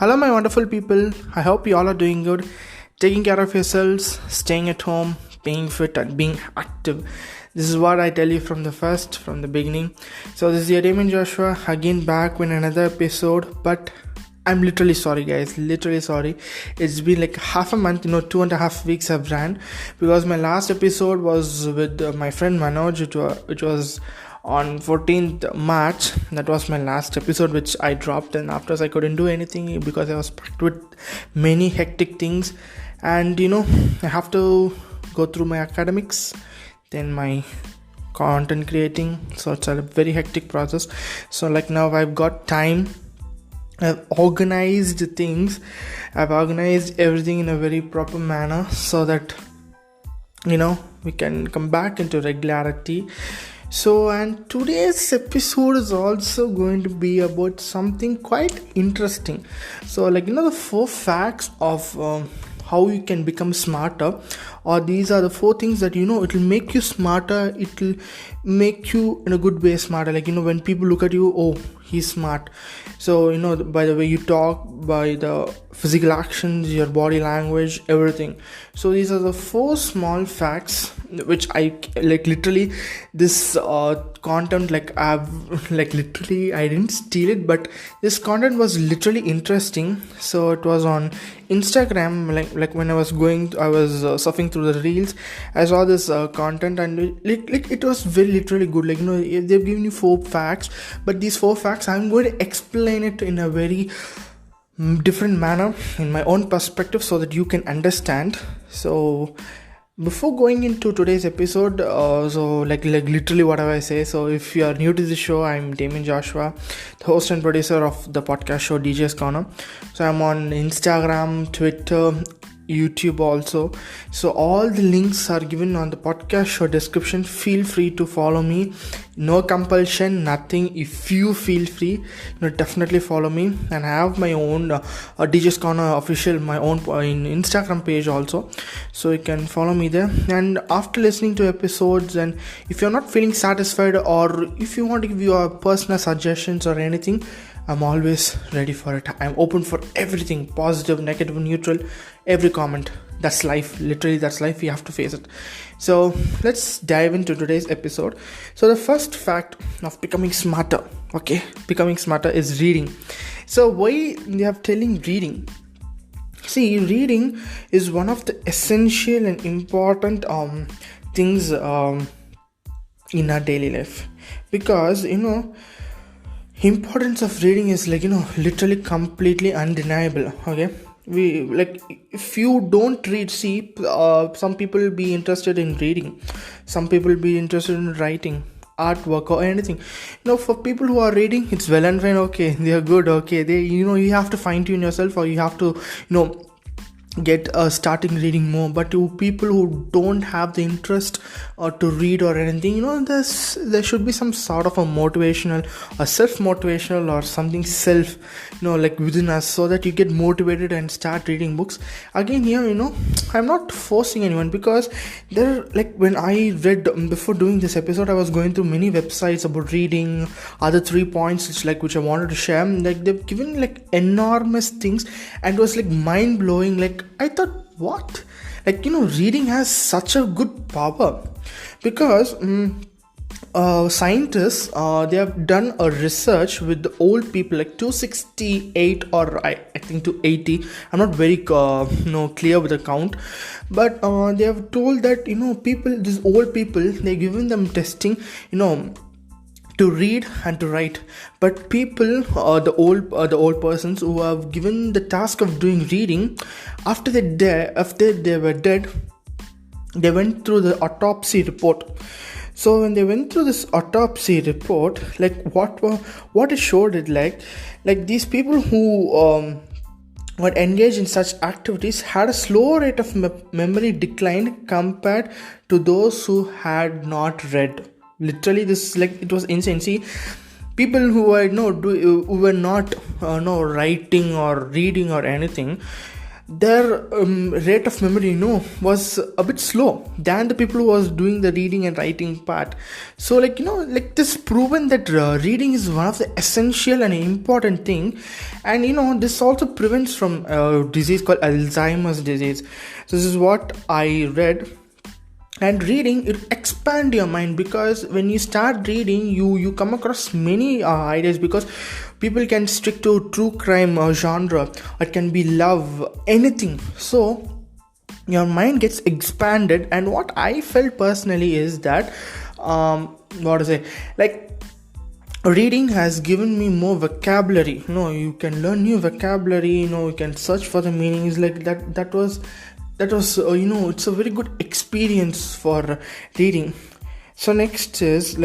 Hello, my wonderful people. I hope you all are doing good, taking care of yourselves, staying at home, being fit, and being active. This is what I tell you from the beginning. So, this is your Damian Joshua again back with another episode. But I'm literally sorry, guys. Literally sorry. It's been like half a month, 2.5 weeks I've ran because my last episode was with my friend Manoj, which was on 14th March. That was my last episode which I dropped, and after I couldn't do anything because I was packed with many hectic things, and I have to go through my academics, then my content creating, so it's a very hectic process. So like now I've got time, I've organized things, I've organized everything in a very proper manner so that we can come back into regularity. So, and today's episode is also going to be about something quite interesting. So, the 4 facts of how you can become smarter, or these are the 4 things that it will make you smarter. It will make you in a good way smarter. When people look at you, oh, he's smart. So by the way you talk, by the physical actions, your body language, everything. So these are the 4 small facts which I literally this content, I've literally I didn't steal it, but this content was literally interesting. So it was on Instagram, like when I was surfing through the reels, I saw this content, and it was very literally good. They've given you 4 facts, but these 4 facts I'm going to explain it in a very different manner, in my own perspective, so that you can understand. So before going into today's episode, literally whatever I say. So if you are new to the show, I'm Damian Joshua, the host and producer of the podcast show DJ's Corner. So I'm on Instagram, Twitter, YouTube also. So all the links are given on the podcast show description. Feel free to follow me. No compulsion, nothing. If you feel free, definitely follow me. And I have my own DJ's Corner official, my own Instagram page also. So you can follow me there. And after listening to episodes, and if you're not feeling satisfied, or if you want to give your personal suggestions or anything, I'm always ready for it. I'm open for everything, positive, negative, neutral, every comment. That's life. Literally, that's life. We have to face it. So let's dive into today's episode. So the first fact of becoming smarter, is reading. So why they are telling reading? See, reading is one of the essential and important things in our daily life, because importance of reading is literally completely undeniable. Okay, we if you don't read, some people will be interested in reading, some people will be interested in writing, artwork, or anything. For people who are reading, it's well and fine. Okay, they are good. Okay, they you have to fine tune yourself, or you have to get starting reading more. But to people who don't have the interest or to read or anything, there should be some sort of a motivational, a self-motivational, or something self within us, so that you get motivated and start reading books again. Here I'm not forcing anyone, because there, when I read before doing this episode, I was going through many websites about reading. Other 3 points which I wanted to share, they've given enormous things, and it was mind-blowing. I thought, what? Reading has such a good power, because scientists, they have done a research with the old people, 268 or I think 280. I'm not very clear with the count, but they have told that these old people, they're giving them testing to read and to write. But people, the old persons who have given the task of doing reading, after they were dead, they went through the autopsy report. So when they went through this autopsy report, what it showed, these people who were engaged in such activities had a slow rate of memory decline compared to those who had not read. Literally, this it was insane. See, people who were who were not writing or reading or anything, their rate of memory was a bit slow than the people who was doing the reading and writing part. So this proven that reading is one of the essential and important thing, and this also prevents from a disease called Alzheimer's disease. So this is what I read. And reading, it expand your mind, because when you start reading, you come across many ideas, because people can stick to true crime genre, it can be love, anything. So your mind gets expanded. And what I felt personally is that reading has given me more vocabulary. You can learn new vocabulary, you can search for the meanings. That was it's a very good experience for reading. So next is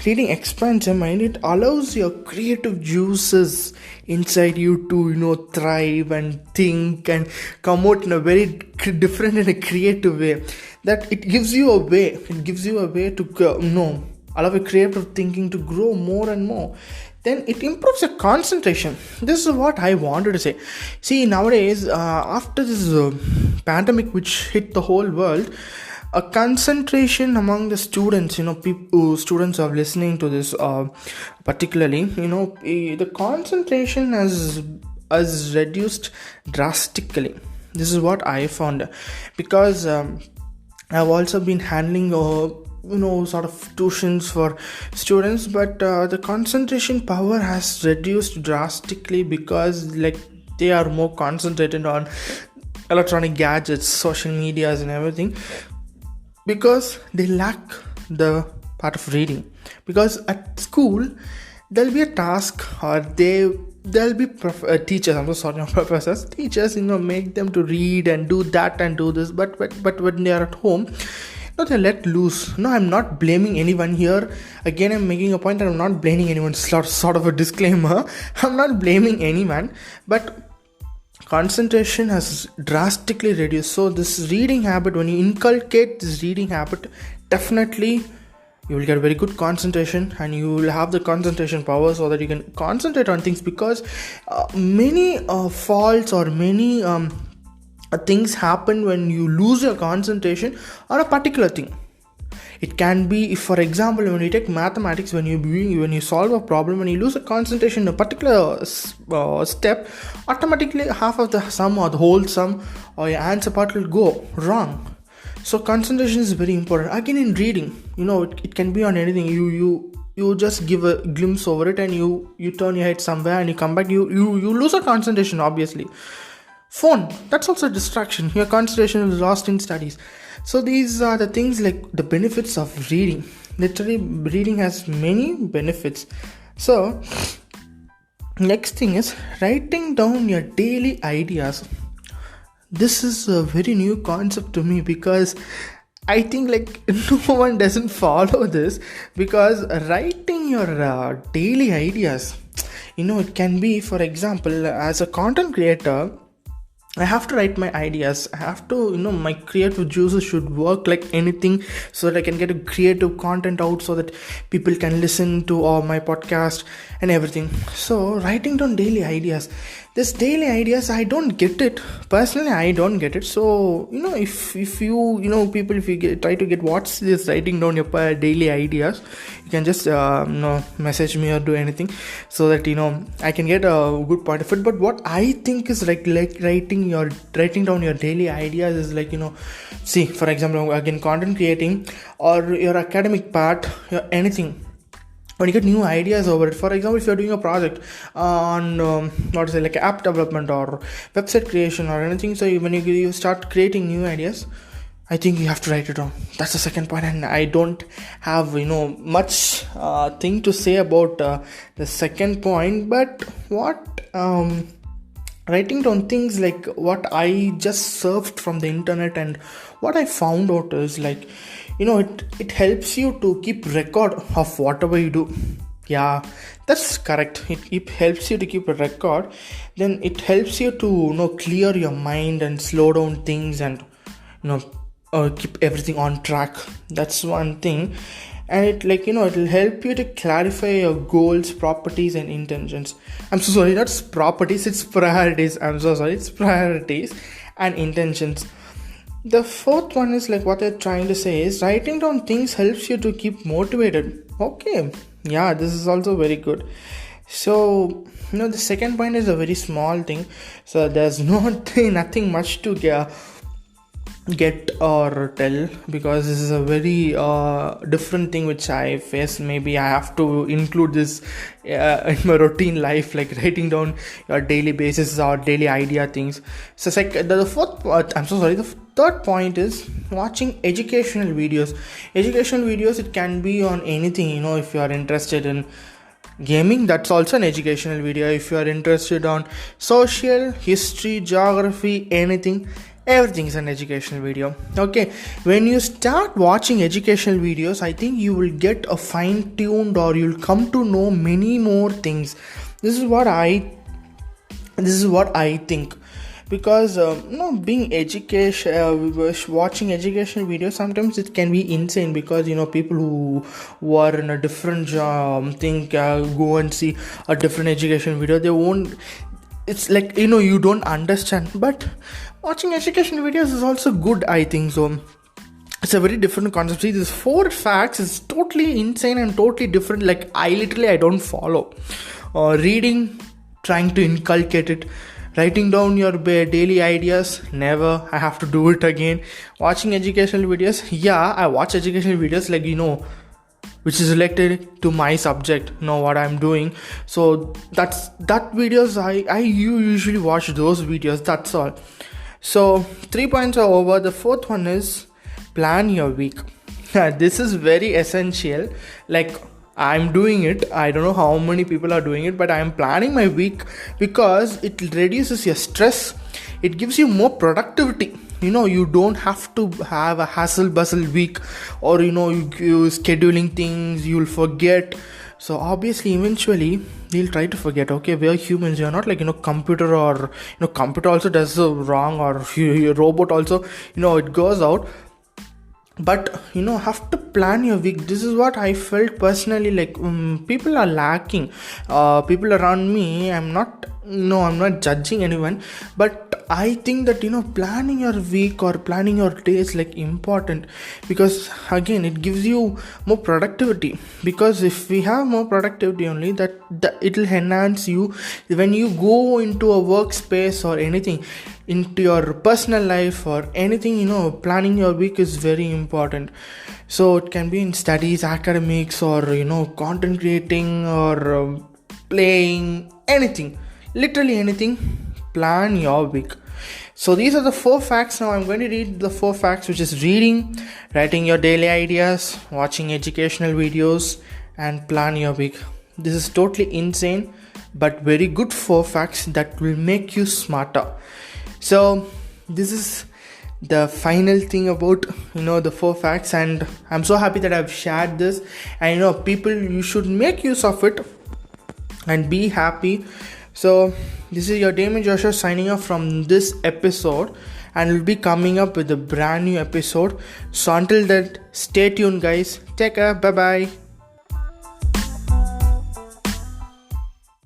reading expands your mind. It allows your creative juices inside you to thrive and think and come out in a very different and a creative way. That it gives you a way to allow your creative thinking to grow more and more. Then it improves your concentration. This is what I wanted to say. See, nowadays, after this pandemic which hit the whole world, a concentration among the students, students are listening to this particularly, the concentration has reduced drastically. This is what I found, because I've also been handling sort of tuitions for students, but the concentration power has reduced drastically, because they are more concentrated on electronic gadgets, social medias and everything, because they lack the part of reading. Because at school there'll be a task, or there'll be teachers, I'm so sorry, not professors, teachers, make them to read and do that and do this, but when they are at home, they let loose. I'm not blaming anyone here. Again, I'm making a point that I'm not blaming anyone. Sort of a disclaimer. I'm not blaming anyone, but concentration has drastically reduced. So this reading habit, when you inculcate this reading habit, definitely you will get very good concentration, and you will have the concentration power so that you can concentrate on things. Because many faults or many things happen when you lose your concentration on a particular thing. It can be, if for example, when you take mathematics, when you solve a problem, when you lose a concentration in a particular step, automatically half of the sum or the whole sum or your answer part will go wrong. So concentration is very important. Again, in reading, it can be on anything. You just give a glimpse over it, and you turn your head somewhere and you come back, you lose a concentration, obviously. Phone, that's also a distraction. Your concentration is lost in studies. So these are the things, the benefits of reading. Literally, reading has many benefits. So next thing is writing down your daily ideas. This is a very new concept to me, because I think no one doesn't follow this. Because writing your daily ideas, it can be, for example, as a content creator, I have to write my ideas. I have to, my creative juices should work like anything, so that I can get a creative content out, so that people can listen to all my podcast and everything. So writing down daily ideas. This daily ideas, I don't get it. Personally, I don't get it. So, if you, people, if you try to get what's this writing down your daily ideas, you can just, message me or do anything, so that, I can get a good point of it. But what I think is writing down your daily ideas is see, for example, again, content creating or your academic part, anything. When you get new ideas over it, for example, if you're doing a project on app development or website creation or anything, so when you start creating new ideas, I think you have to write it down. That's the second point, and I don't have much thing to say about the second point. But what writing down things, what I just surfed from the internet, and what I found out is it helps you to keep record of whatever you do. Yeah, that's correct. It helps you to keep a record. Then it helps you to clear your mind and slow down things, and keep everything on track. That's one thing. And it, like, it'll help you to clarify your goals, properties and intentions. I'm so sorry, not properties, it's priorities. I'm so sorry, it's priorities and intentions. The fourth one is, like, what they're trying to say is writing down things helps you to keep motivated. Okay, yeah, this is also very good. So the second point is a very small thing, so there's nothing much to get or tell, because this is a very different thing which I face. Maybe I have to include this in my routine life, like writing down your daily basis or daily idea things. So it's like the third point is watching educational videos. It can be on anything. If you are interested in gaming, that's also an educational video. If you are interested on social, history, geography, everything is an educational video. Okay, when you start watching educational videos, I think you will get a fine-tuned, or you'll come to know many more things. This is what I think, because being watching educational videos, sometimes it can be insane, because people who are in a different go and see a different education video, they won't, it's like you don't understand. But watching education videos is also good, I think. So it's a very different concept. See, this 4 facts is totally insane and totally different. Like, I don't follow. Reading, trying to inculcate it. Writing down your daily ideas, never. I have to do it again. Watching educational videos, yeah, I watch educational videos, like, which is related to my subject, what I'm doing. So that videos, I usually watch those videos, that's all. So 3 points are over. The fourth one is plan your week. This is very essential. Like, I'm doing it. I don't know how many people are doing it, but I'm planning my week, because it reduces your stress. It gives you more productivity. You don't have to have a hassle bustle week, or you scheduling things, you'll forget. So obviously eventually you'll try to forget. Okay, we are humans, you're not like computer, or computer also does wrong, or your robot also it goes out. But have to plan your week. This is what I felt personally. Like, people are lacking, people around me. I'm not judging anyone, but I think that planning your week or planning your day is like important, because again it gives you more productivity. Because if we have more productivity only, that it will enhance you when you go into a workspace or anything, into your personal life or anything. Planning your week is very important. So it can be in studies, academics, or content creating, or playing, anything, literally anything. Plan your week. So these are the 4 facts. Now I'm going to read the 4 facts, which is reading, writing your daily ideas, watching educational videos, and plan your week. This is totally insane, but very good 4 facts that will make you smarter. So this is the final thing about the 4 facts, and I'm so happy that I've shared this. And people, you should make use of it and be happy. So this is your Damian Joshua signing off from this episode, and we'll be coming up with a brand new episode. So until that, stay tuned guys. Take care. Bye bye.